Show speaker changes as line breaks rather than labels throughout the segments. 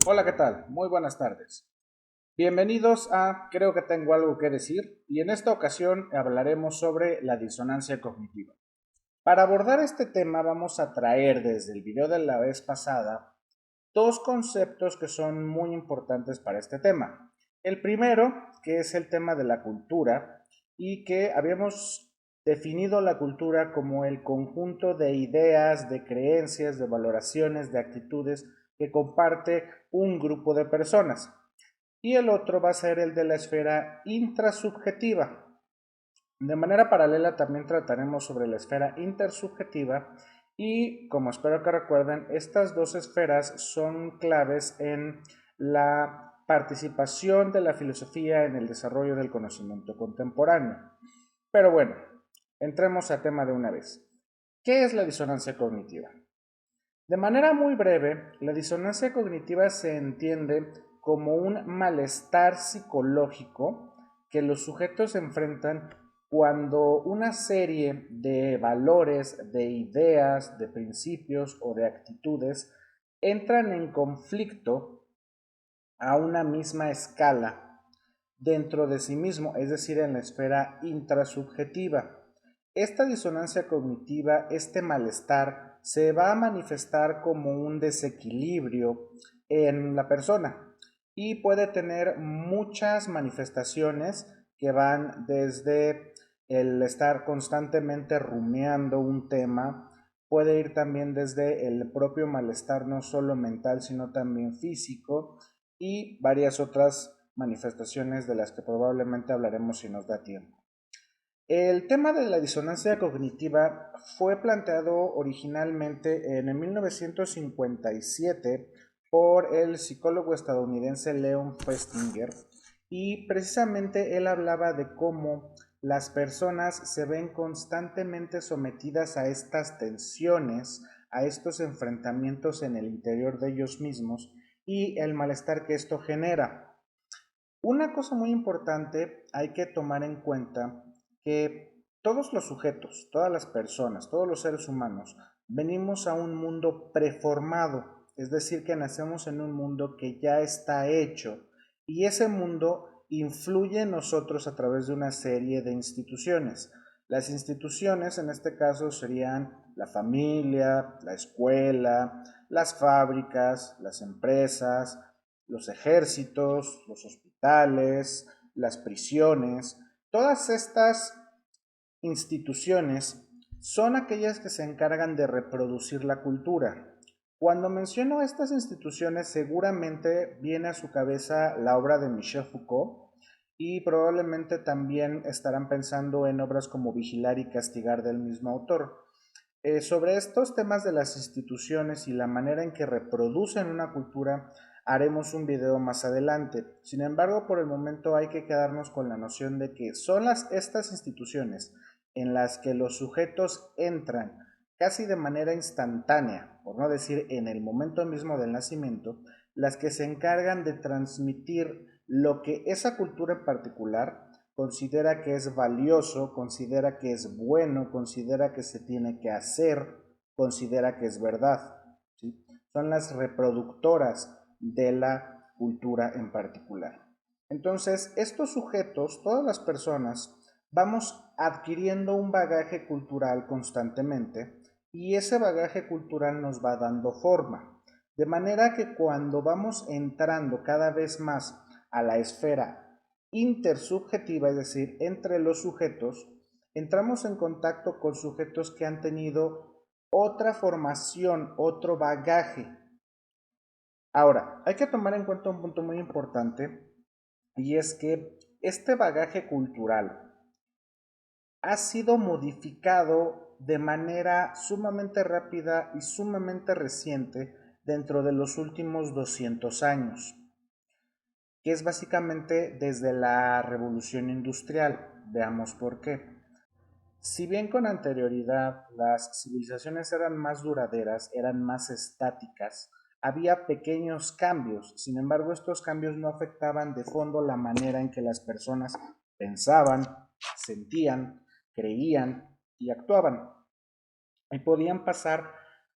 Hola, ¿qué tal? Muy buenas tardes. Bienvenidos a Creo que tengo algo que decir y en esta ocasión hablaremos sobre la disonancia cognitiva. Para abordar este tema vamos a traer desde el video de la vez pasada dos conceptos que son muy importantes para este tema. El primero, que es el tema de la cultura y que habíamos definido la cultura como el conjunto de ideas, de creencias, de valoraciones, de actitudes que comparte un grupo de personas. Y el otro va a ser el de la esfera intrasubjetiva. De manera paralela también trataremos sobre la esfera intersubjetiva y, como espero que recuerden, estas dos esferas son claves en la participación de la filosofía en el desarrollo del conocimiento contemporáneo. Pero bueno, entremos a tema de una vez. ¿Qué es la disonancia cognitiva? De manera muy breve, la disonancia cognitiva se entiende como un malestar psicológico que los sujetos enfrentan cuando una serie de valores, de ideas, de principios o de actitudes entran en conflicto a una misma escala dentro de sí mismo, es decir, en la esfera intrasubjetiva. Esta disonancia cognitiva, este malestar, se va a manifestar como un desequilibrio en la persona y puede tener muchas manifestaciones que van desde el estar constantemente rumiando un tema, puede ir también desde el propio malestar no solo mental sino también físico y varias otras manifestaciones de las que probablemente hablaremos si nos da tiempo. El tema de la disonancia cognitiva fue planteado originalmente en 1957 por el psicólogo estadounidense Leon Festinger y precisamente él hablaba de cómo las personas se ven constantemente sometidas a estas tensiones, a estos enfrentamientos en el interior de ellos mismos y el malestar que esto genera. Una cosa muy importante hay que tomar en cuenta que todos los sujetos, todas las personas, todos los seres humanos, venimos a un mundo preformado, es decir, que nacemos en un mundo que ya está hecho y ese mundo influye en nosotros a través de una serie de instituciones. Las instituciones en este caso serían la familia, la escuela, las fábricas, las empresas, los ejércitos, los hospitales, las prisiones, todas estas instituciones son aquellas que se encargan de reproducir la cultura. Cuando menciono estas instituciones, seguramente viene a su cabeza la obra de Michel Foucault y probablemente también estarán pensando en obras como Vigilar y Castigar del mismo autor. Sobre estos temas de las instituciones y la manera en que reproducen una cultura haremos un video más adelante. Sin embargo, por el momento hay que quedarnos con la noción de que son estas instituciones en las que los sujetos entran casi de manera instantánea, por no decir en el momento mismo del nacimiento, las que se encargan de transmitir lo que esa cultura en particular considera que es valioso, considera que es bueno, considera que se tiene que hacer, considera que es verdad. ¿Sí? Son las reproductoras de la cultura en particular. Entonces, estos sujetos, todas las personas, vamos adquiriendo un bagaje cultural constantemente y ese bagaje cultural nos va dando forma. De manera que cuando vamos entrando cada vez más a la esfera intersubjetiva, es decir, entre los sujetos, entramos en contacto con sujetos que han tenido otra formación, otro bagaje. Ahora, hay que tomar en cuenta un punto muy importante y es que este bagaje cultural ha sido modificado de manera sumamente rápida y sumamente reciente dentro de los últimos 200 años, que es básicamente desde la revolución industrial. Veamos por qué. Si bien con anterioridad las civilizaciones eran más duraderas, eran más estáticas, había pequeños cambios, sin embargo estos cambios no afectaban de fondo la manera en que las personas pensaban, sentían, creían y actuaban. Y podían pasar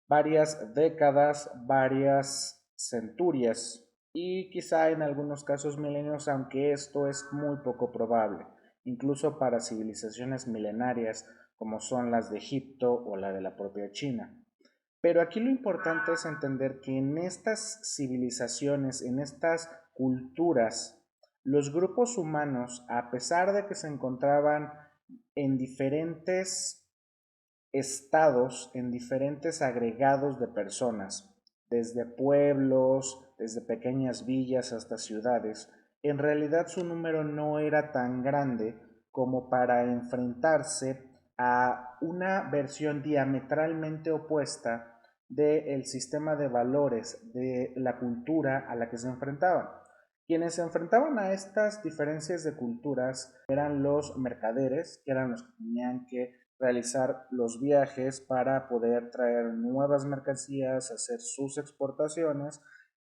varias décadas, varias centurias, y quizá en algunos casos milenios, aunque esto es muy poco probable, incluso para civilizaciones milenarias como son las de Egipto o la de la propia China. Pero aquí lo importante es entender que en estas civilizaciones, en estas culturas, los grupos humanos, a pesar de que se encontraban en diferentes estados, en diferentes agregados de personas, desde pueblos, desde pequeñas villas hasta ciudades, en realidad su número no era tan grande como para enfrentarse a una versión diametralmente opuesta del sistema de valores, de la cultura a la que se enfrentaban. Quienes se enfrentaban a estas diferencias de culturas eran los mercaderes, que eran los que tenían que realizar los viajes para poder traer nuevas mercancías, hacer sus exportaciones,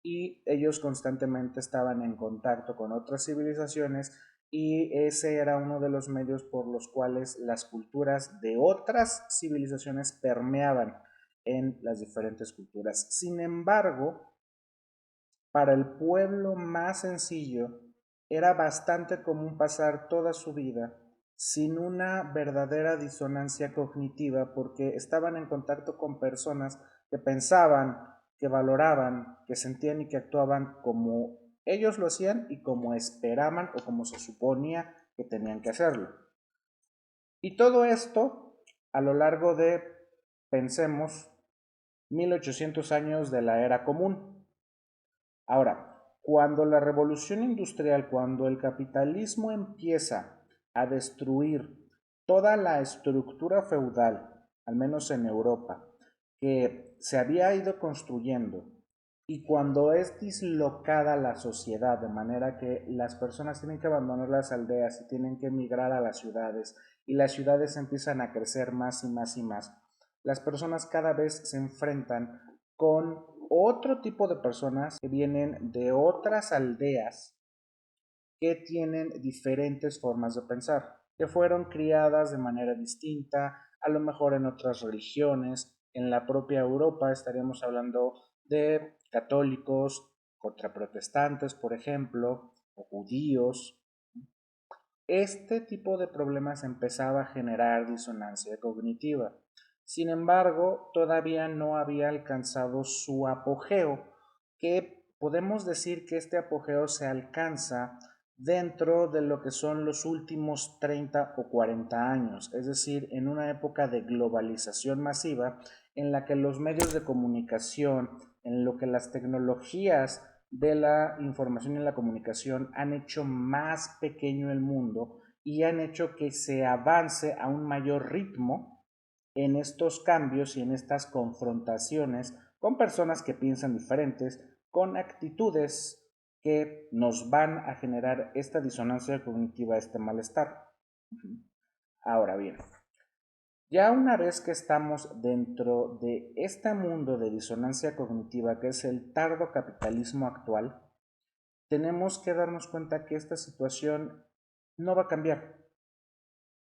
y ellos constantemente estaban en contacto con otras civilizaciones, y ese era uno de los medios por los cuales las culturas de otras civilizaciones permeaban en las diferentes culturas. Sin embargo, para el pueblo más sencillo, era bastante común pasar toda su vida sin una verdadera disonancia cognitiva porque estaban en contacto con personas que pensaban, que valoraban, que sentían y que actuaban como ellos lo hacían y como esperaban o como se suponía que tenían que hacerlo. Y todo esto a lo largo de, pensemos, 1800 años de la era común. Ahora, cuando la revolución industrial, cuando el capitalismo empieza a destruir toda la estructura feudal, al menos en Europa, que se había ido construyendo, y cuando es dislocada la sociedad, de manera que las personas tienen que abandonar las aldeas y tienen que emigrar a las ciudades, y las ciudades empiezan a crecer más y más y más, las personas cada vez se enfrentan con otro tipo de personas que vienen de otras aldeas que tienen diferentes formas de pensar, que fueron criadas de manera distinta, a lo mejor en otras religiones. En la propia Europa estaríamos hablando de católicos contra protestantes, por ejemplo, o judíos. Este tipo de problemas empezaba a generar disonancia cognitiva. Sin embargo, todavía no había alcanzado su apogeo, que podemos decir que este apogeo se alcanza dentro de lo que son los últimos 30 o 40 años, es decir, en una época de globalización masiva en la que los medios de comunicación, en lo que las tecnologías de la información y la comunicación han hecho más pequeño el mundo y han hecho que se avance a un mayor ritmo en estos cambios y en estas confrontaciones con personas que piensan diferentes, con actitudes que nos van a generar esta disonancia cognitiva, este malestar. Ahora bien, ya una vez que estamos dentro de este mundo de disonancia cognitiva que es el tardo capitalismo actual, tenemos que darnos cuenta que esta situación no va a cambiar,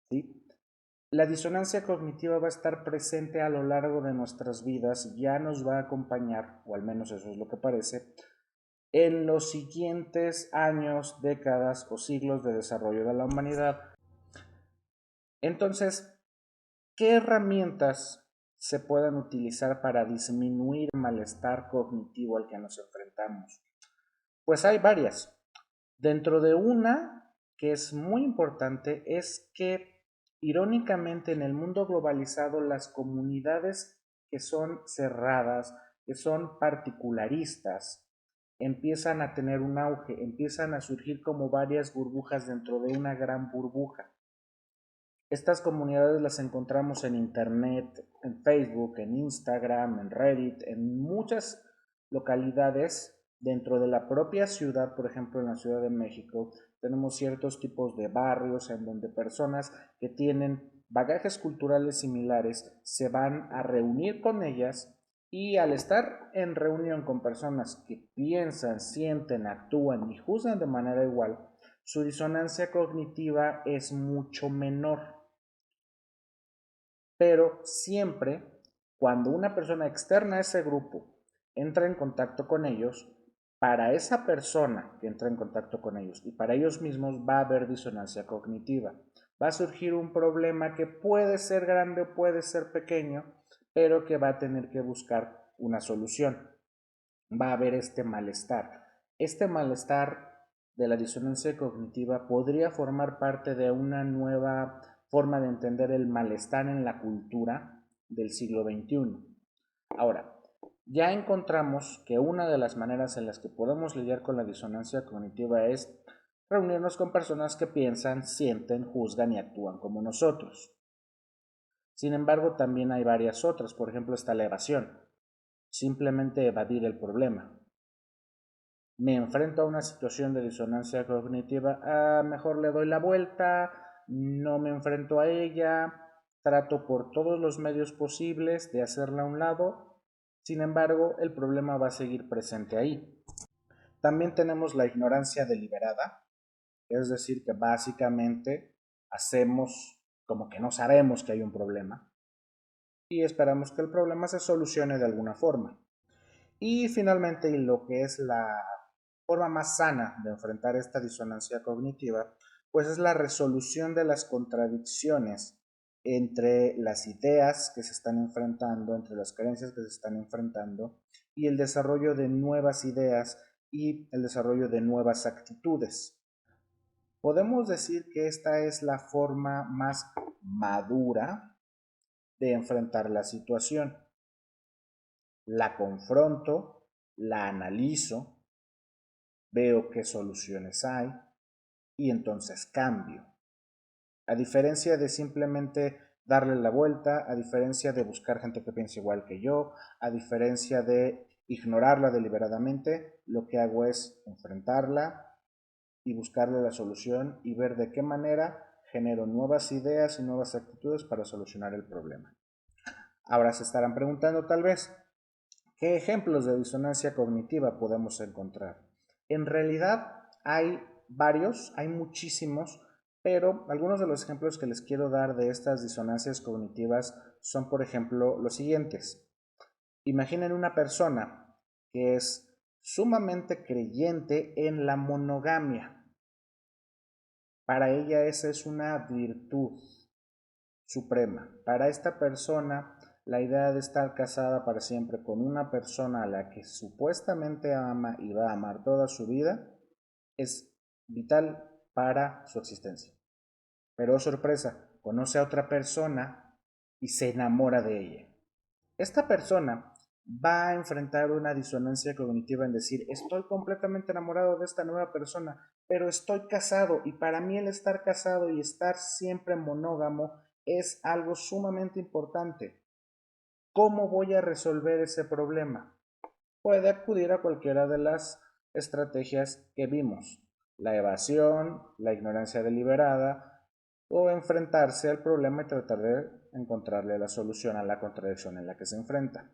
¿sí? La disonancia cognitiva va a estar presente a lo largo de nuestras vidas, ya nos va a acompañar, o al menos eso es lo que parece, en los siguientes años, décadas o siglos de desarrollo de la humanidad. Entonces, ¿qué herramientas se pueden utilizar para disminuir el malestar cognitivo al que nos enfrentamos? Pues hay varias. Dentro de una que es muy importante es que, irónicamente, en el mundo globalizado las comunidades que son cerradas, que son particularistas, empiezan a tener un auge, empiezan a surgir como varias burbujas dentro de una gran burbuja. Estas comunidades las encontramos en Internet, en Facebook, en Instagram, en Reddit, en muchas localidades dentro de la propia ciudad. Por ejemplo, en la Ciudad de México tenemos ciertos tipos de barrios en donde personas que tienen bagajes culturales similares se van a reunir con ellas, y al estar en reunión con personas que piensan, sienten, actúan y juzgan de manera igual, su disonancia cognitiva es mucho menor. Pero siempre, cuando una persona externa a ese grupo entra en contacto con ellos, para esa persona que entra en contacto con ellos y para ellos mismos va a haber disonancia cognitiva. Va a surgir un problema que puede ser grande o puede ser pequeño, pero que va a tener que buscar una solución. Va a haber este malestar. Este malestar de la disonancia cognitiva podría formar parte de una nueva forma de entender el malestar en la cultura del siglo XXI. Ahora, ya encontramos que una de las maneras en las que podemos lidiar con la disonancia cognitiva es reunirnos con personas que piensan, sienten, juzgan y actúan como nosotros. Sin embargo, también hay varias otras. Por ejemplo, está la evasión. Simplemente evadir el problema. Me enfrento a una situación de disonancia cognitiva, mejor le doy la vuelta, no me enfrento a ella, trato por todos los medios posibles de hacerla a un lado. Sin embargo, el problema va a seguir presente ahí. También tenemos la ignorancia deliberada, es decir, que básicamente hacemos como que no sabemos que hay un problema y esperamos que el problema se solucione de alguna forma. Y finalmente, y lo que es la forma más sana de enfrentar esta disonancia cognitiva, pues es la resolución de las contradicciones entre las ideas que se están enfrentando, entre las creencias que se están enfrentando y el desarrollo de nuevas ideas y el desarrollo de nuevas actitudes. Podemos decir que esta es la forma más madura de enfrentar la situación. La confronto, la analizo, veo qué soluciones hay y entonces cambio. A diferencia de simplemente darle la vuelta, a diferencia de buscar gente que piense igual que yo, a diferencia de ignorarla deliberadamente, lo que hago es enfrentarla y buscarle la solución y ver de qué manera genero nuevas ideas y nuevas actitudes para solucionar el problema. Ahora se estarán preguntando tal vez, ¿qué ejemplos de disonancia cognitiva podemos encontrar? En realidad hay varios, hay muchísimos, pero algunos de los ejemplos que les quiero dar de estas disonancias cognitivas son, por ejemplo, los siguientes. Imaginen una persona que es sumamente creyente en la monogamia. Para ella esa es una virtud suprema. Para esta persona, la idea de estar casada para siempre con una persona a la que supuestamente ama y va a amar toda su vida es vital para su existencia. Pero, oh sorpresa, conoce a otra persona y se enamora de ella. Esta persona va a enfrentar una disonancia cognitiva en decir, estoy completamente enamorado de esta nueva persona, pero estoy casado y para mí el estar casado y estar siempre monógamo es algo sumamente importante. ¿Cómo voy a resolver ese problema? Puede acudir a cualquiera de las estrategias que vimos, la evasión, la ignorancia deliberada o enfrentarse al problema y tratar de encontrarle la solución a la contradicción en la que se enfrenta.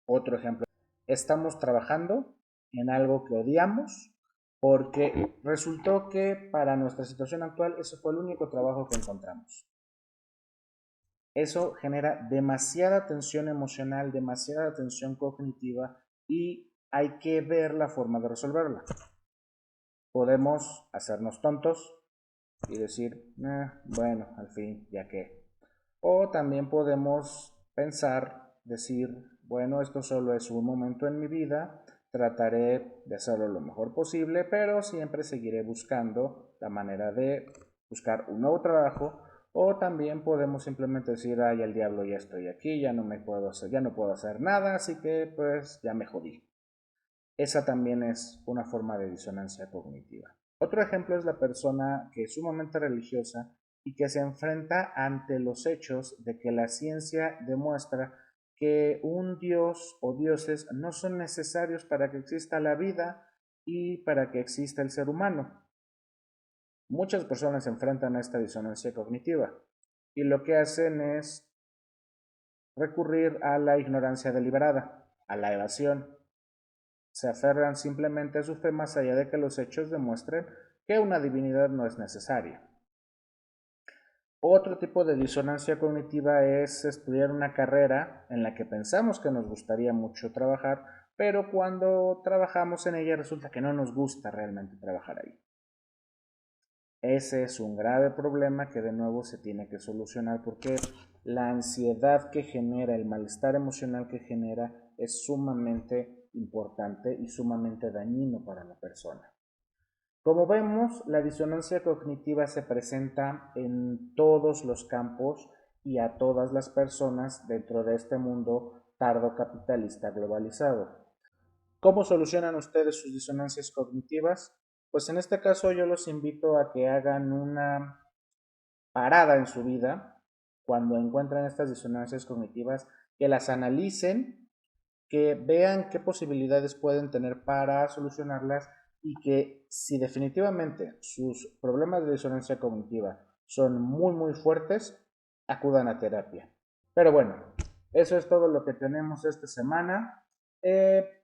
Otro ejemplo, estamos trabajando en algo que odiamos porque resultó que para nuestra situación actual ese fue el único trabajo que encontramos. Eso genera demasiada tensión emocional, demasiada tensión cognitiva y hay que ver la forma de resolverla. Podemos hacernos tontos y decir, bueno, al fin, ya que. O también podemos pensar, decir, bueno, esto solo es un momento en mi vida, trataré de hacerlo lo mejor posible, pero siempre seguiré buscando la manera de buscar un nuevo trabajo. O también podemos simplemente decir, ay, al diablo, ya estoy aquí, ya no puedo hacer nada, así que pues ya me jodí. Esa también es una forma de disonancia cognitiva. Otro ejemplo es la persona que es sumamente religiosa y que se enfrenta ante los hechos de que la ciencia demuestra que un dios o dioses no son necesarios para que exista la vida y para que exista el ser humano. Muchas personas se enfrentan a esta disonancia cognitiva y lo que hacen es recurrir a la ignorancia deliberada, a la evasión. Se aferran simplemente a su fe más allá de que los hechos demuestren que una divinidad no es necesaria. Otro tipo de disonancia cognitiva es estudiar una carrera en la que pensamos que nos gustaría mucho trabajar, pero cuando trabajamos en ella resulta que no nos gusta realmente trabajar ahí. Ese es un grave problema que de nuevo se tiene que solucionar porque la ansiedad que genera, el malestar emocional que genera es sumamente importante y sumamente dañino para la persona. Como vemos, la disonancia cognitiva se presenta en todos los campos y a todas las personas dentro de este mundo tardo-capitalista globalizado. ¿Cómo solucionan ustedes sus disonancias cognitivas? Pues en este caso yo los invito a que hagan una parada en su vida cuando encuentran estas disonancias cognitivas, que las analicen, que vean qué posibilidades pueden tener para solucionarlas y que si definitivamente sus problemas de disonancia cognitiva son muy fuertes, acudan a terapia. Pero bueno, eso es todo lo que tenemos esta semana.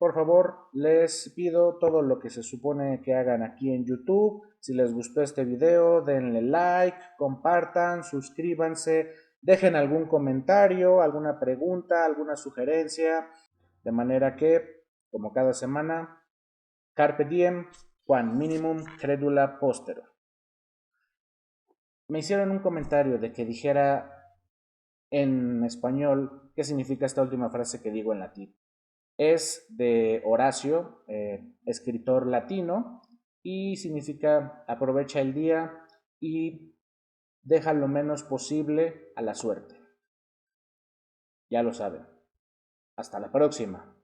Por favor, les pido todo lo que se supone que hagan aquí en YouTube. Si les gustó este video, denle like, compartan, suscríbanse, dejen algún comentario, alguna pregunta, alguna sugerencia. De manera que, como cada semana, Carpe diem, Juan minimum credula postero. Me hicieron un comentario de que dijera en español qué significa esta última frase que digo en latín. Es de Horacio, escritor latino, y significa aprovecha el día y deja lo menos posible a la suerte. Ya lo saben. Hasta la próxima.